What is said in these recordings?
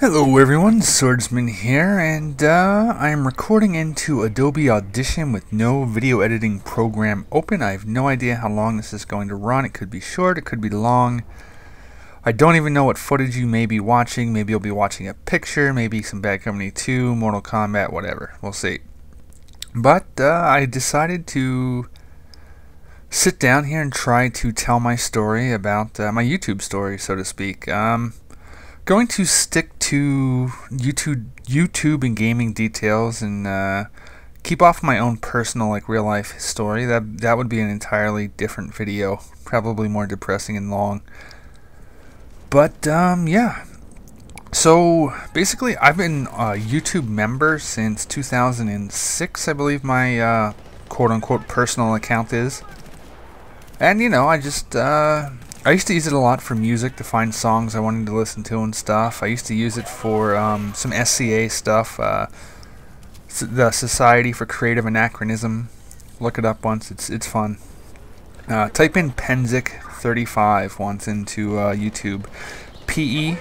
Hello everyone, Swordsman here, and I am recording into Adobe Audition with no video editing program open. I have no idea how long this is going to run. It could be short, it could be long. I don't even know what footage you may be watching. Maybe you'll be watching a picture, maybe some Bad Company 2, Mortal Kombat, whatever. We'll see. But I decided to sit down here and try to tell my story about my YouTube story, so to speak. Going to stick to YouTube and gaming details and keep off my own personal, like, real life story. That would be an entirely different video, probably more depressing and long. But yeah. So basically, I've been a YouTube member since 2006, I believe my quote-unquote personal account is. And you know, I used to use it a lot for music, to find songs I wanted to listen to and stuff. I used to use it for some SCA stuff, the Society for Creative Anachronism. Look it up once, it's fun. Type in Pennsic35 once into YouTube. Pennsic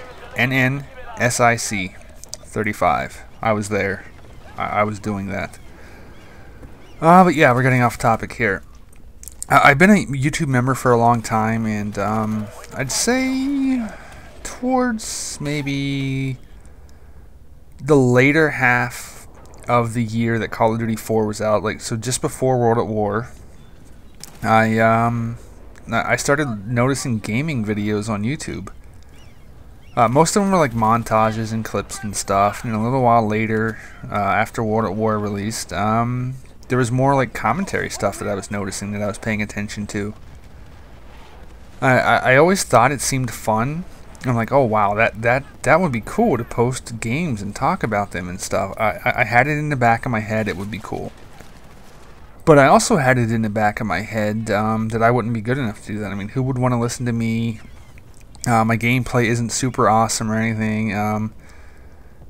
35. I was there. I was doing that. But yeah, we're getting off topic here. I've been a YouTube member for a long time, and I'd say towards maybe the later half of the year that Call of Duty 4 was out, like, so just before World at War, I started noticing gaming videos on YouTube. Most of them were like montages and clips and stuff, and a little while later, after World at War released, there was more like commentary stuff that I was noticing, that I was paying attention to. I always thought it seemed fun. I'm like, oh wow, that would be cool to post games and talk about them and stuff. I had it in the back of my head it would be cool. But I also had it in the back of my head that I wouldn't be good enough to do that. I mean, who would want to listen to me? My gameplay isn't super awesome or anything.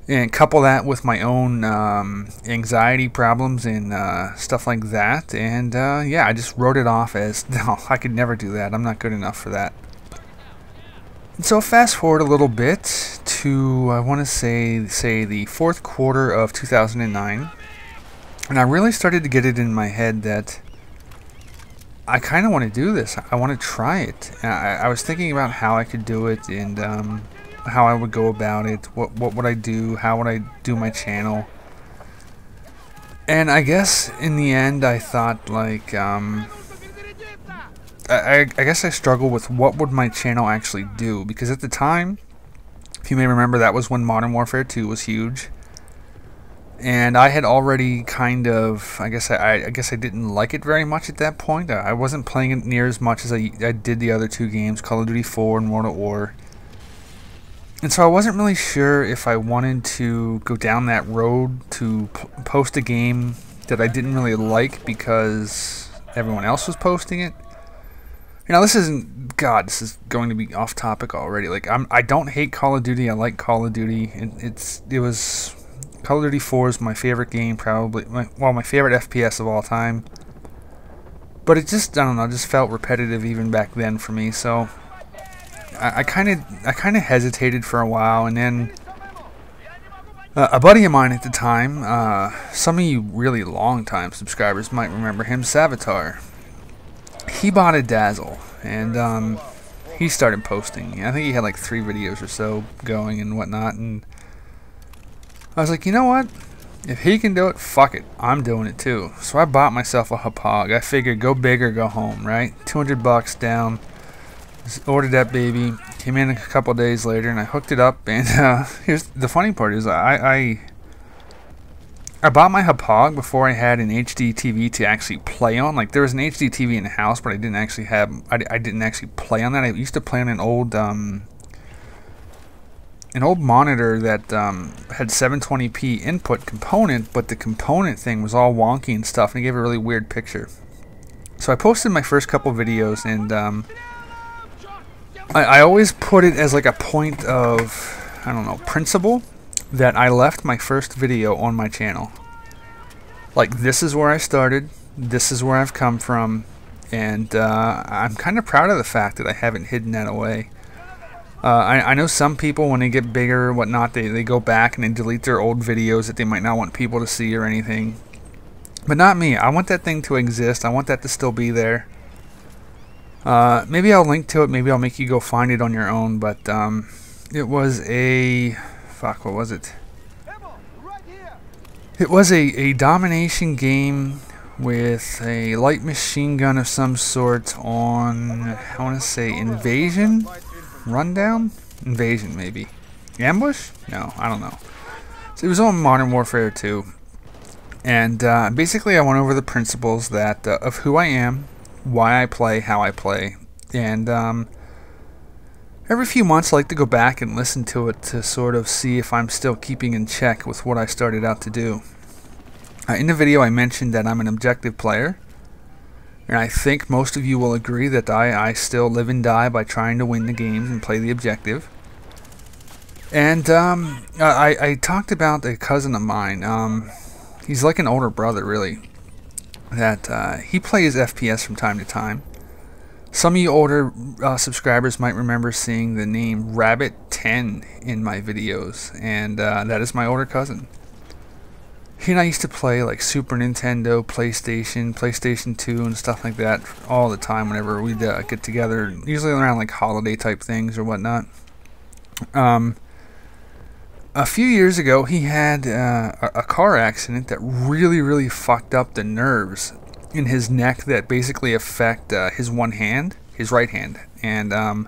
And couple that with my own anxiety problems and stuff like that, and yeah, I just wrote it off as, no, I could never do that. I'm not good enough for that. And so fast forward a little bit to, I want to say the fourth quarter of 2009, and I really started to get it in my head that I kind of want to do this. I want to try it. I was thinking about how I could do it, and how I would go about it, what would I do, how would I do my channel. And I guess in the end I thought, like, I guess I struggled with what would my channel actually do, because at the time, if you may remember, that was when Modern Warfare 2 was huge, and I had already kind of, I guess I didn't like it very much at that point. I wasn't playing it near as much as I did the other two games, Call of Duty 4 and World at War. And so I wasn't really sure if I wanted to go down that road to post a game that I didn't really like because everyone else was posting it. You know, this isn't, God, this is going to be off topic already. Like, I don't hate Call of Duty. I like Call of Duty. Call of Duty 4 is my favorite game, probably. My favorite FPS of all time. But it just, I don't know, just felt repetitive even back then for me. So I kind of hesitated for a while, and then a buddy of mine at the time, some of you really long-time subscribers might remember him, Savitar. He bought a Dazzle, and he started posting. I think he had like 3 videos or so going and whatnot, and I was like, you know what? If he can do it, fuck it, I'm doing it too. So I bought myself a Hauppauge. I figured, go big or go home, right? $200 down. Ordered that baby, came in a couple days later, and I hooked it up. And here's the funny part: is I bought my Hauppauge before I had an HD TV to actually play on. Like, there was an HD TV in the house, but I didn't actually play on that. I used to play on an old monitor that had 720p input component, but the component thing was all wonky and stuff, and it gave a really weird picture. So I posted my first couple videos, and I always put it as like a point of, I don't know, principle, that I left my first video on my channel. Like, this is where I started, this is where I've come from, and I'm kind of proud of the fact that I haven't hidden that away. I know some people, when they get bigger or whatnot, they go back and they delete their old videos that they might not want people to see or anything. But not me. I want that thing to exist. I want that to still be there. Maybe I'll link to it. Maybe I'll make you go find it on your own. But it was a... Fuck, what was it? It was a domination game with a light machine gun of some sort on, I want to say, Invasion? Rundown? Invasion, maybe. Ambush? No, I don't know. So it was on Modern Warfare 2. And basically I went over the principles that of who I am, why I play, how I play. And every few months I like to go back and listen to it to sort of see if I'm still keeping in check with what I started out to do. In the video I mentioned that I'm an objective player. And I think most of you will agree that I still live and die by trying to win the games and play the objective. And I talked about a cousin of mine. He's like an older brother, really. That he plays FPS from time to time. Some of you older subscribers might remember seeing the name Rabbit10 in my videos. And that is my older cousin. He and I used to play like Super Nintendo, PlayStation 2 and stuff like that all the time whenever we'd get together, usually around like holiday type things or whatnot. A few years ago he had a car accident that really fucked up the nerves in his neck that basically affect his one hand, his right hand. And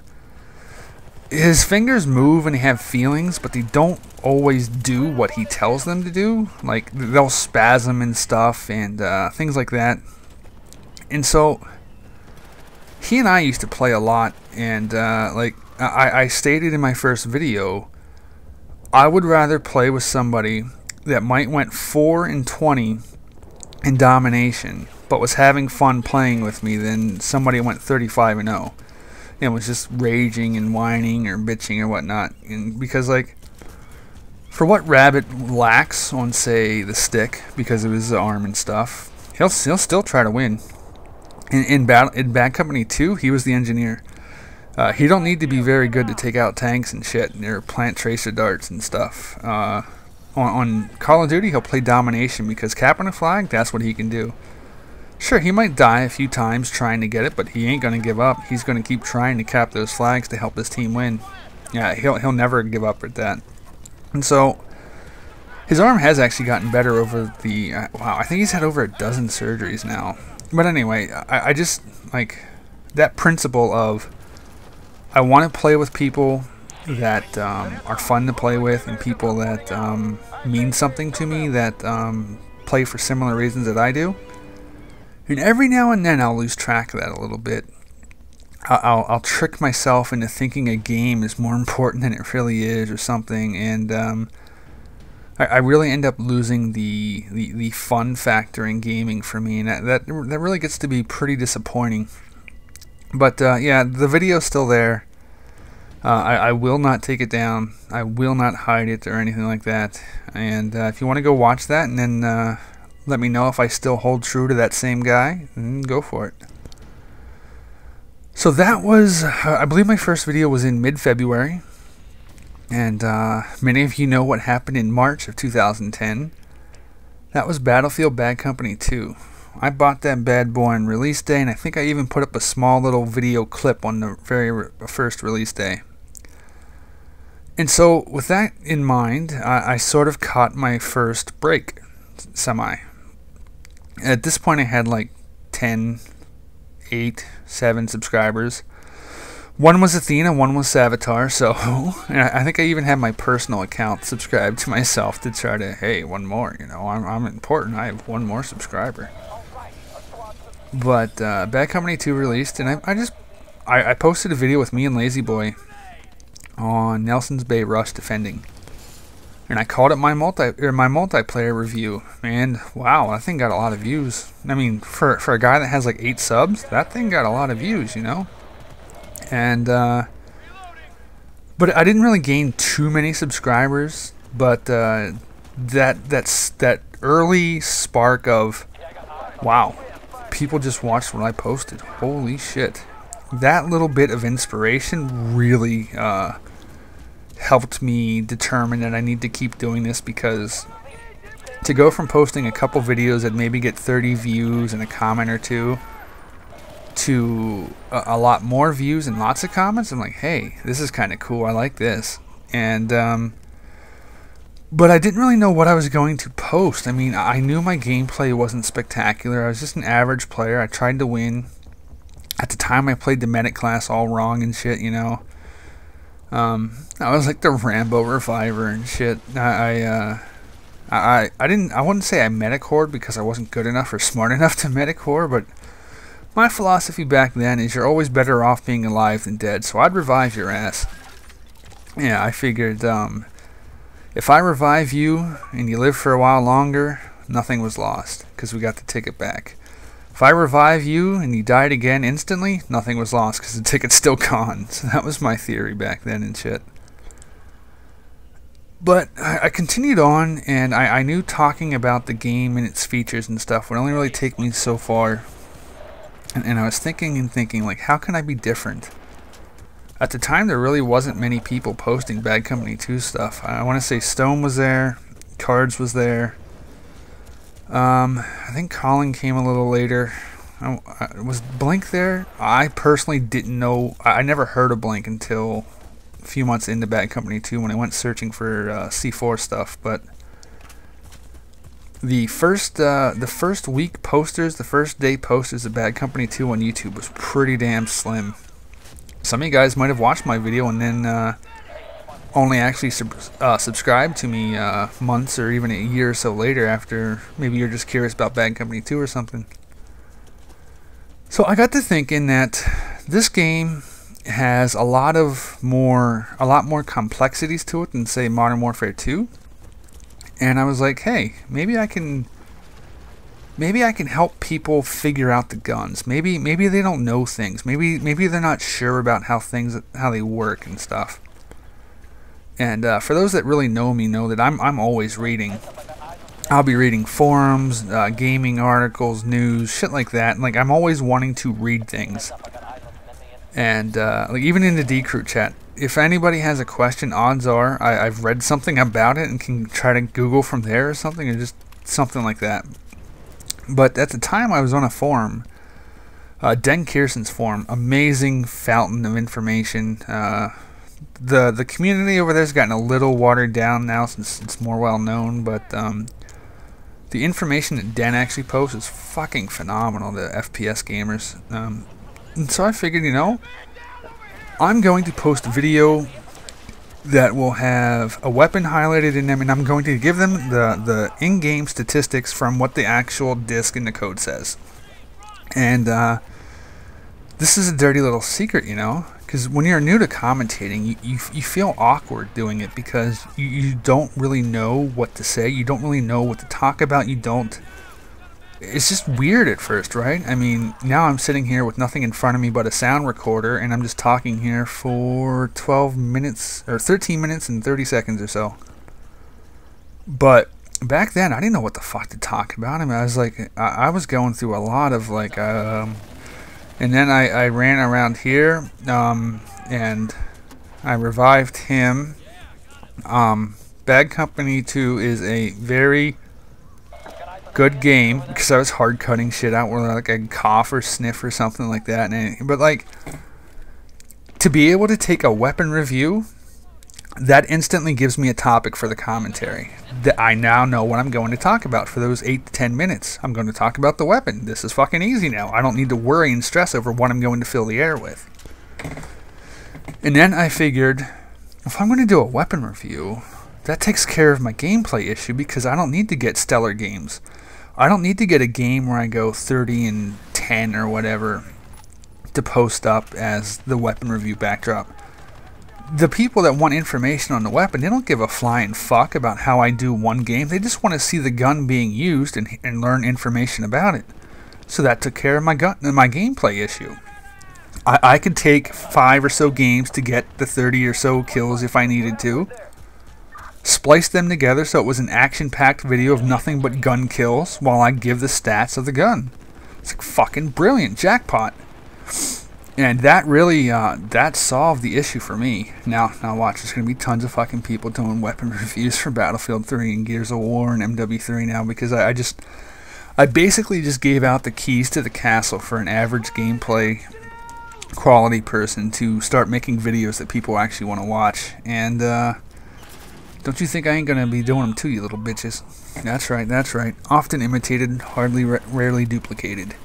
his fingers move and they have feelings, but they don't always do what he tells them to do. Like, they'll spasm and stuff and things like that. And so he and I used to play a lot, and like I stated in my first video, I would rather play with somebody that might went 4-20 in domination but was having fun playing with me than somebody who went 35-0 and was just raging and whining or bitching or whatnot. And because, like, for what Rabbit lacks on, say, the stick because of his arm and stuff, he'll still try to win. In Bad Company 2, he was the engineer. He don't need to be very good to take out tanks and shit, or plant tracer darts and stuff. On Call of Duty, he'll play domination because capping a flag, that's what he can do. Sure, he might die a few times trying to get it, but he ain't going to give up. He's going to keep trying to cap those flags to help his team win. Yeah, he'll never give up at that. And so, his arm has actually gotten better over the... wow, I think he's had over a dozen surgeries now. But anyway, I just, like, that principle of... I want to play with people that are fun to play with and people that mean something to me, that play for similar reasons that I do. And every now and then I'll lose track of that a little bit. I'll trick myself into thinking a game is more important than it really is or something, and I really end up losing the fun factor in gaming for me, and that really gets to be pretty disappointing. But yeah, the video's still there. I will not take it down. I will not hide it or anything like that. And if you want to go watch that and then let me know if I still hold true to that same guy, then go for it. So that was, I believe my first video was in mid-February. And many of you know what happened in March of 2010. That was Battlefield Bad Company 2. I bought that bad boy on release day, and I think I even put up a small little video clip on the very first release day. And so with that in mind, I sort of caught my first break, semi. At this point I had like 10, 8, 7 subscribers. One was Athena, one was Savitar, so and I think I even had my personal account subscribed to myself to try to, hey, one more, you know, I'm important, I have one more subscriber. But Bad Company 2 released, and I posted a video with me and Lazy Boy on Nelson's Bay Rush defending. And I called it my multiplayer review, and wow, that thing got a lot of views. I mean, for a guy that has like 8 subs, that thing got a lot of views, you know. And but I didn't really gain too many subscribers. But that early spark of, wow, people just watched what I posted. Holy shit! That little bit of inspiration really helped me determine that I need to keep doing this, because to go from posting a couple videos that maybe get 30 views and a comment or two to a lot more views and lots of comments, I'm like, hey, this is kind of cool, I like this. And but I didn't really know what I was going to post. I mean, I knew my gameplay wasn't spectacular. I was just an average player. I tried to win. At the time, I played the medic class all wrong and shit, you know. I was like the Rambo reviver and shit. I wouldn't say I medic horde because I wasn't good enough or smart enough to medic horde, but my philosophy back then is you're always better off being alive than dead, so I'd revive your ass. Yeah, I figured, if I revive you and you live for a while longer, nothing was lost, because we got the ticket back. If I revive you and you died again instantly, nothing was lost, because the ticket's still gone. So that was my theory back then and shit. But I continued on, and I knew talking about the game and its features and stuff would only really take me so far. And I was thinking and thinking, like, how can I be different? At the time, there really wasn't many people posting Bad Company 2 stuff. I want to say Stone was there, Cards was there. I think Colin came a little later. Was Blink there? I personally didn't know. I never heard of Blink until a few months into Bad Company 2 when I went searching for C4 stuff. But the first week posters, the first day posters of Bad Company 2 on YouTube was pretty damn slim. Some of you guys might have watched my video and then only actually subscribed to me months or even a year or so later, after maybe you're just curious about Bad Company 2 or something. So I got to thinking that this game has a lot more complexities to it than, say, Modern Warfare 2. And I was like, hey, maybe I can help people figure out the guns. Maybe they don't know things. Maybe they're not sure about how they work and stuff. And for those that really know me, know that I'm always reading. I'll be reading forums, gaming articles, news, shit like that. And, like, I'm always wanting to read things. And like, even in the D-Crew chat, if anybody has a question, odds are I've read something about it and can try to Google from there or something, or just something like that. But at the time, I was on a forum, Den Kearson's forum, amazing fountain of information. The community over there's gotten a little watered down now since it's more well known, but the information that Den actually posts is fucking phenomenal, the FPS gamers. And so I figured, you know, I'm going to post a video that will have a weapon highlighted in them, and I'm going to give them the in-game statistics from what the actual disc in the code says. And this is a dirty little secret, you know, because when you're new to commentating, you feel awkward doing it, because you don't really know what to say, you don't really know what to talk about, it's just weird at first, right? I mean, now I'm sitting here with nothing in front of me but a sound recorder, and I'm just talking here for 12 minutes, or 13 minutes and 30 seconds or so. But back then, I didn't know what the fuck to talk about. I mean, I was like, I was going through a lot of, like, and then I ran around here, and I revived him. Bad Company 2 is a very good game, because I was hard cutting shit out where, like, I'd cough or sniff or something like that. But, like, to be able to take a weapon review, that instantly gives me a topic for the commentary. That I now know what I'm going to talk about for those 8 to 10 minutes. I'm going to talk about the weapon. This is fucking easy now. I don't need to worry and stress over what I'm going to fill the air with. And then I figured, if I'm going to do a weapon review, that takes care of my gameplay issue, because I don't need to get stellar games. I don't need to get a game where I go 30 and 10 or whatever to post up as the weapon review backdrop. The people that want information on the weapon, they don't give a flying fuck about how I do one game. They just want to see the gun being used and learn information about it. So that took care of my gameplay issue. I could take 5 or so games to get the 30 or so kills if I needed to. Splice them together so it was an action-packed video of nothing but gun kills while I give the stats of the gun. It's like fucking brilliant. Jackpot. And that really, that solved the issue for me. Now watch, there's going to be tons of fucking people doing weapon reviews for Battlefield 3 and Gears of War and MW3 now, because I basically just gave out the keys to the castle for an average gameplay quality person to start making videos that people actually want to watch. And don't you think I ain't going to be doing them to you, little bitches? That's right. Often imitated, hardly rarely duplicated.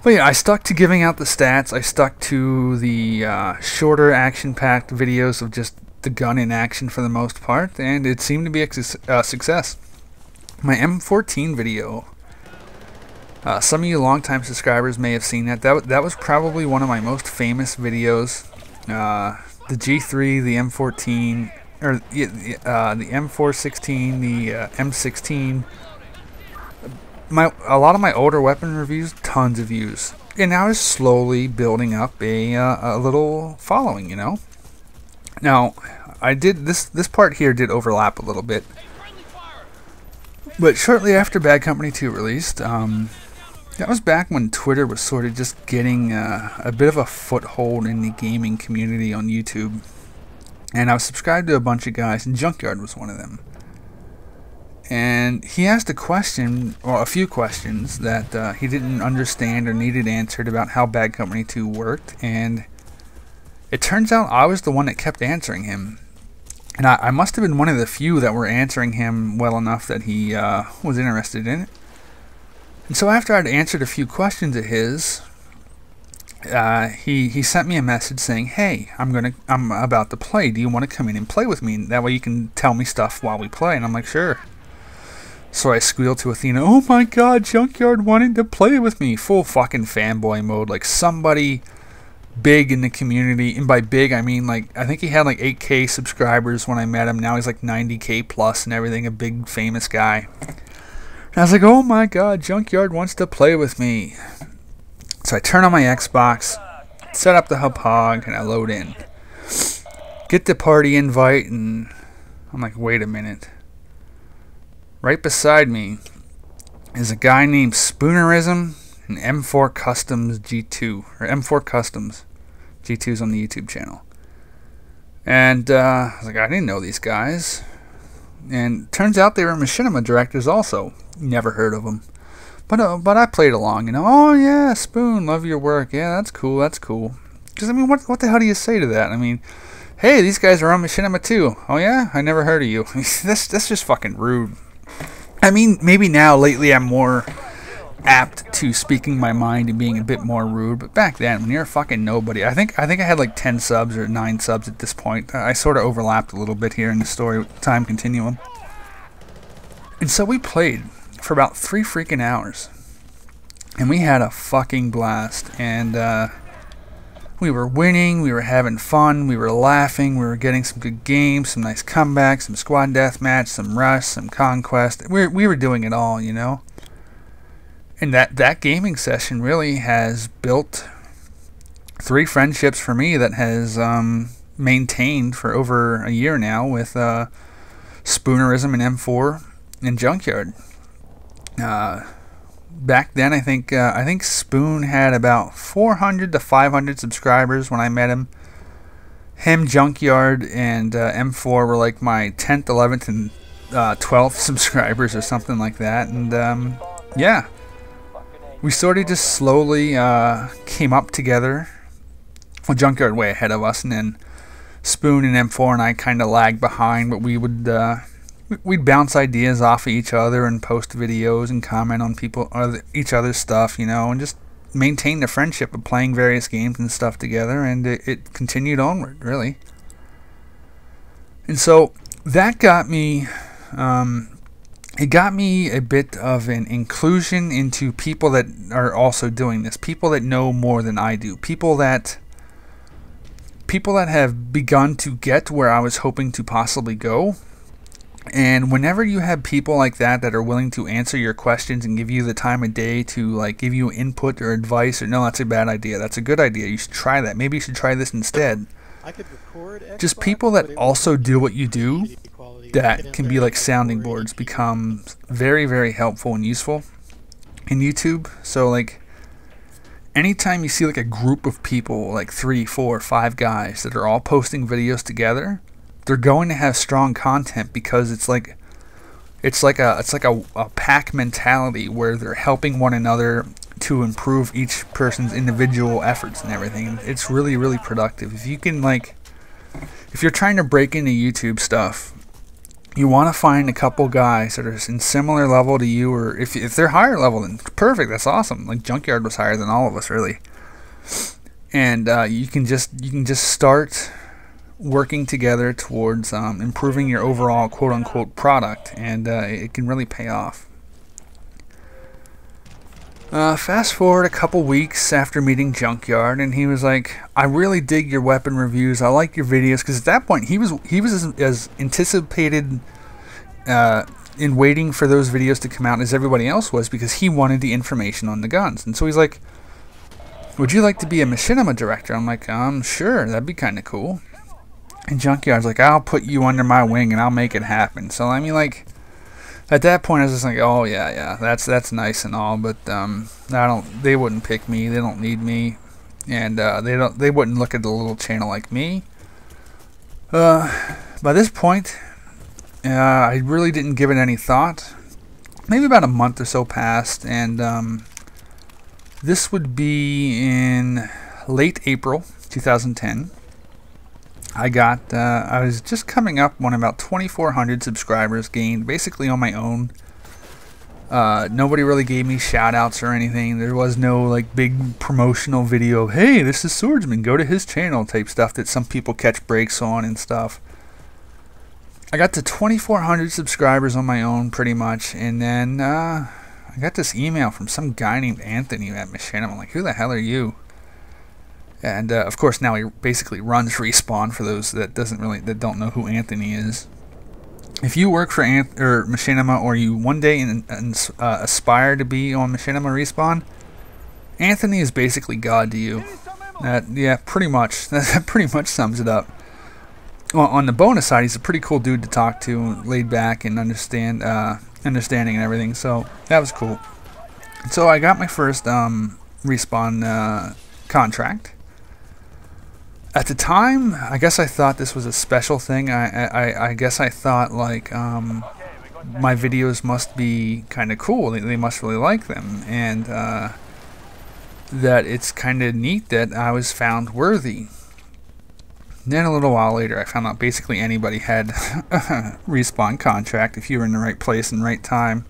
But yeah, I stuck to giving out the stats. I stuck to the shorter action-packed videos of just the gun in action for the most part, and it seemed to be a success. My M14 video, some of you longtime subscribers may have seen that. That was probably one of my most famous videos. The G3, the M14, or the M416, the M16. A lot of my older weapon reviews, tons of views, and I was slowly building up a little following, you know. Now, I did this part here did overlap a little bit, but shortly after Bad Company 2 released, that was back when Twitter was sort of just getting a bit of a foothold in the gaming community on YouTube, and I was subscribed to a bunch of guys, and Junkyard was one of them. And he asked a question, or a few questions, that he didn't understand or needed answered about how Bad Company 2 worked, and it turns out I was the one that kept answering him. And I must have been one of the few that were answering him well enough that he was interested in it. And so after I'd answered a few questions of his, he sent me a message saying, "Hey, I'm about to play. Do you want to come in and play with me? That way you can tell me stuff while we play." And I'm like, "Sure." So I squealed to Athena, "Oh my god, Junkyard wanted to play with me." Full fucking fanboy mode, like somebody big in the community. And by big, I mean, like, I think he had like 8K subscribers when I met him. Now he's like 90K plus and everything, a big famous guy. And I was like, "Oh my god, Junkyard wants to play with me." So I turn on my Xbox, set up the hub hog, and I load in. Get the party invite, and I'm like, wait a minute. Right beside me is a guy named Spoonerism and M4 Customs G2, or M4 Customs G2's on the YouTube channel. And I was like, I didn't know these guys. And turns out they were machinima directors also. Never heard of them. But I played along, you know. "Oh yeah, Spoon, love your work. Yeah, that's cool, that's cool." Because I mean, what the hell do you say to that? I mean, hey, these guys are on machinima too. "Oh yeah, I never heard of you." That's just fucking rude. I mean, maybe now lately I'm more apt to speaking my mind and being a bit more rude, but back then when you're a fucking nobody, I think I had like 10 subs or 9 subs at this point. I sort of overlapped a little bit here in the story time continuum. And so we played for about 3 freaking hours, and we had a fucking blast. And we were winning, we were having fun, we were laughing, we were getting some good games, some nice comebacks, some squad deathmatch, some rush, some conquest. We were doing it all, you know. And that gaming session really has built 3 friendships for me that has maintained for over a year now with Spoonerism and M4 and Junkyard. Back then, I think Spoon had about 400 to 500 subscribers when I met him. Him, Junkyard, and M4 were like my 10th, 11th, and 12th subscribers or something like that. And yeah, we sort of just slowly came up together. Well, Junkyard way ahead of us, and then Spoon and M4 and I kind of lagged behind, but we would we'd bounce ideas off of each other and post videos and comment on each other's stuff, you know, and just maintain the friendship of playing various games and stuff together. And it continued onward, really. And so that got me, it got me a bit of an inclusion into people that are also doing this, people that know more than I do, people that have begun to get where I was hoping to possibly go. And whenever you have people like that are willing to answer your questions and give you the time of day to like give you input or advice, or no, that's a bad idea, that's a good idea, you should try that, maybe you should try this instead. Just people that also do what you do, that can be like sounding boards, become very, very helpful and useful in YouTube. So like, anytime you see like a group of people, like 3, 4, 5 guys that are all posting videos together, they're going to have strong content because it's like a pack mentality where they're helping one another to improve each person's individual efforts and everything. It's really, really productive. If you can, like, if you're trying to break into YouTube stuff, you want to find a couple guys that are in similar level to you, or if they're higher level, then perfect, that's awesome. Like Junkyard was higher than all of us, really. And you can just start working together towards improving your overall quote-unquote product, and it can really pay off. Fast forward a couple weeks after meeting Junkyard, and he was like, I really dig your weapon reviews, I like your videos, because at that point he was as anticipated in waiting for those videos to come out as everybody else was, because he wanted the information on the guns. And so he's like, would you like to be a machinima director? I'm like, sure, that'd be kind of cool. And Junkyard's like, I'll put you under my wing and I'll make it happen. So I mean, like, at that point I was just like, oh yeah, that's nice and all, but they wouldn't pick me, they don't need me, and they wouldn't look at a little channel like me. By this point, I really didn't give it any thought. Maybe about a month or so passed, and this would be in late April 2010. I was just coming up on about 2,400 subscribers gained, basically on my own. Nobody really gave me shout outs or anything. There was no like big promotional video, hey, this is Swordsman, go to his channel type stuff that some people catch breaks on and stuff. I got to 2,400 subscribers on my own pretty much, and then I got this email from some guy named Anthony at Machinima. I'm like, who the hell are you? And of course now he basically runs Respawn, for those that don't know who Anthony is. If you work for Machinima, or you one day aspire to be on Machinima Respawn, Anthony is basically God to you. Yeah, pretty much. That pretty much sums it up. Well, on the bonus side, he's a pretty cool dude to talk to, laid back and understanding and everything. So that was cool. So I got my first Respawn contract. At the time, I guess I thought this was a special thing. I guess I thought, like, my videos must be kind of cool. They must really like them. And that it's kind of neat that I was found worthy. Then a little while later, I found out basically anybody had a Respawn contract if you were in the right place and right time.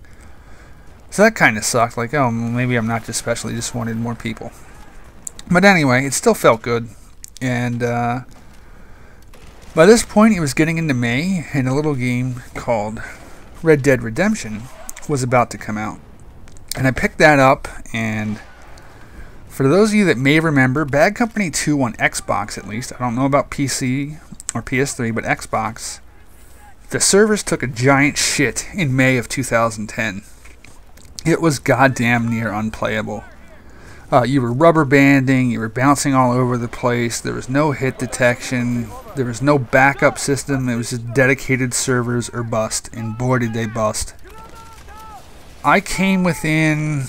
So that kind of sucked. Like, oh, maybe I'm not just special. They just wanted more people. But anyway, it still felt good. And by this point, it was getting into May, and a little game called Red Dead Redemption was about to come out. And I picked that up, and for those of you that may remember, Bad Company 2 on Xbox, at least, I don't know about PC or PS3, but Xbox, the servers took a giant shit in May of 2010. It was goddamn near unplayable. You were rubber banding, you were bouncing all over the place, there was no hit detection, there was no backup system, it was just dedicated servers or bust, and boy did they bust. I came within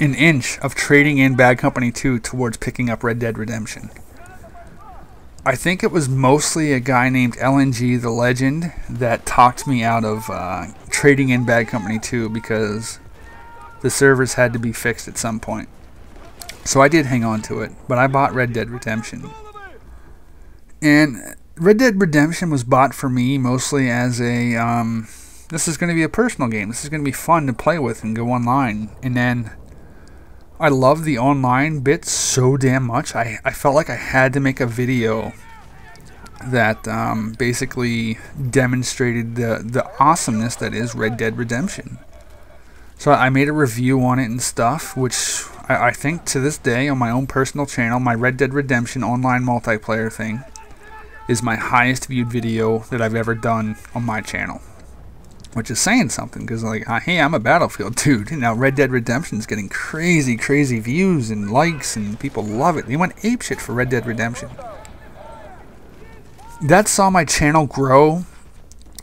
an inch of trading in Bad Company 2 towards picking up Red Dead Redemption. I think it was mostly a guy named LNG the Legend that talked me out of trading in Bad Company 2, because the servers had to be fixed at some point. So I did hang on to it, but I bought Red Dead Redemption. And Red Dead Redemption was bought for me mostly as a, this is going to be a personal game. This is going to be fun to play with and go online. And then I love the online bit so damn much. I felt like I had to make a video that basically demonstrated the awesomeness that is Red Dead Redemption. So I made a review on it and stuff, which I think to this day on my own personal channel, my Red Dead Redemption online multiplayer thing is my highest viewed video that I've ever done on my channel. Which is saying something, because like, hey, I'm a Battlefield dude. Now Red Dead Redemption is getting crazy, crazy views and likes, and people love it. They went apeshit for Red Dead Redemption. That saw my channel grow,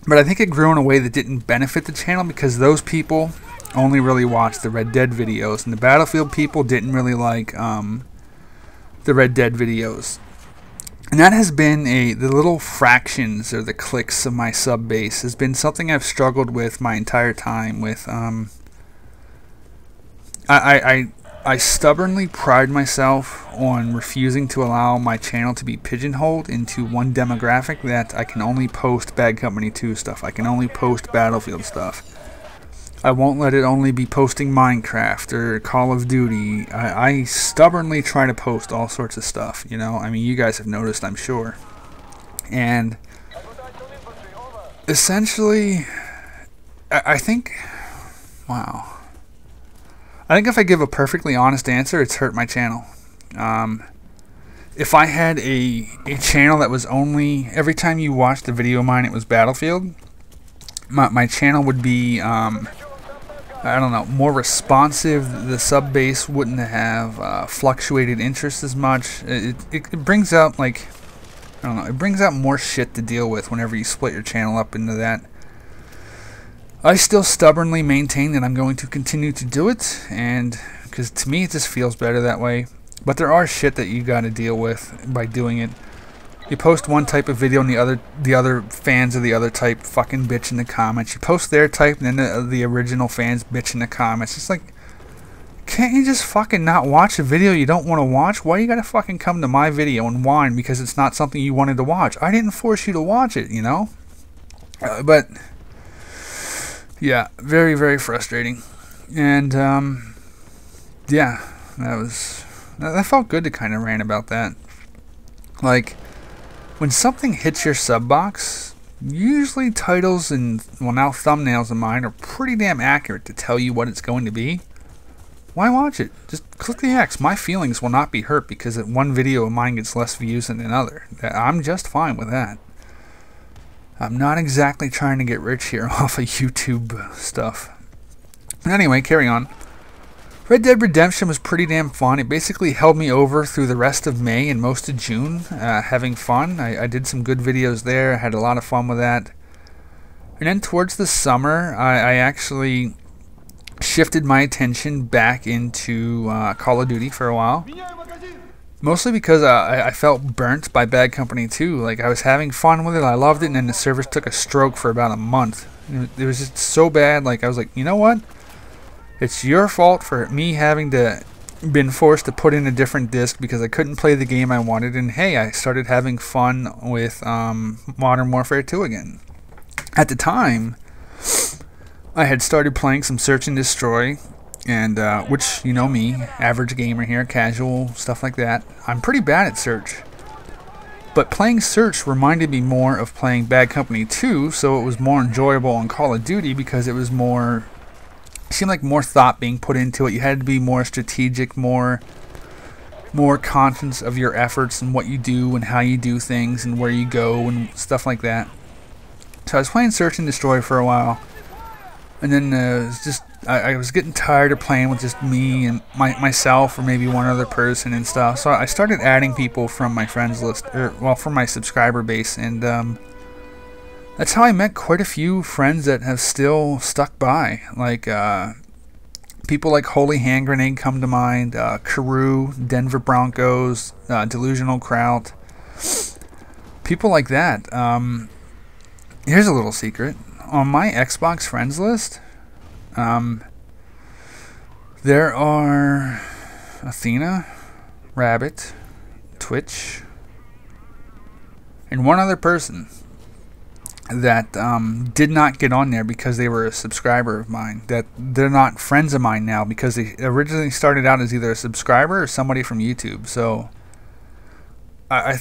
but I think it grew in a way that didn't benefit the channel, because those people only really watched the Red Dead videos, and the Battlefield people didn't really like the Red Dead videos. And that has been the little fractions or the cliques of my sub base has been something I've struggled with my entire time with. I stubbornly pride myself on refusing to allow my channel to be pigeonholed into one demographic, that I can only post Bad Company 2 stuff. I can only post Battlefield stuff. I won't let it only be posting Minecraft or Call of Duty. I stubbornly try to post all sorts of stuff, you know? I mean, you guys have noticed, I'm sure. And essentially, I think, wow. I think if I give a perfectly honest answer, it's hurt my channel. If I had a channel that was only, every time you watched a video of mine, it was Battlefield, my channel would be, I don't know, more responsive. The sub base wouldn't have fluctuated interest as much. It brings out, like, I don't know, it brings out more shit to deal with whenever you split your channel up into that. I still stubbornly maintain that I'm going to continue to do it, and because to me it just feels better that way. But there are shit that you got to deal with by doing it. You post one type of video and the other fans of the other type fucking bitch in the comments. You post their type and then the original fans bitch in the comments. It's like, can't you just fucking not watch a video you don't want to watch? Why you gotta fucking come to my video and whine because it's not something you wanted to watch? I didn't force you to watch it, you know? But yeah, very, very frustrating. And yeah, that felt good to kind of rant about that. Like, when something hits your sub box, usually titles and, well, now thumbnails of mine are pretty damn accurate to tell you what it's going to be. Why watch it? Just click the X. My feelings will not be hurt because one video of mine gets less views than another. I'm just fine with that. I'm not exactly trying to get rich here off of YouTube stuff. Anyway, carry on. Red Dead Redemption was pretty damn fun. It basically held me over through the rest of May and most of June, having fun. I did some good videos there. I had a lot of fun with that. And then towards the summer, I actually shifted my attention back into Call of Duty for a while. Mostly because I felt burnt by Bad Company 2. Like, I was having fun with it, I loved it, and then the servers took a stroke for about a month. It was just so bad, like, I was like, you know what? It's your fault for me having to been forced to put in a different disc because I couldn't play the game I wanted, and hey, I started having fun with Modern Warfare 2 again. At the time, I had started playing some Search and Destroy, and which, you know me, average gamer here, casual, stuff like that. I'm pretty bad at Search. But playing Search reminded me more of playing Bad Company 2, so it was more enjoyable on Call of Duty because it was more, it seemed like more thought being put into it. You had to be more strategic, more conscious of your efforts and what you do and how you do things and where you go and stuff like that. So I was playing Search and Destroy for a while, and then it was just, I was getting tired of playing with just me and myself or maybe one other person and stuff. So I started adding people from my friends list, or well, from my subscriber base, and that's how I met quite a few friends that have still stuck by. Like people like Holy Hand Grenade come to mind, Carew, Denver Broncos, Delusional Kraut, people like that. Here's a little secret. On my Xbox friends list, there are Athena, Rabbit, Twitch, and one other person that did not get on there because they were a subscriber of mine. That they're not friends of mine now because they originally started out as either a subscriber or somebody from YouTube. So I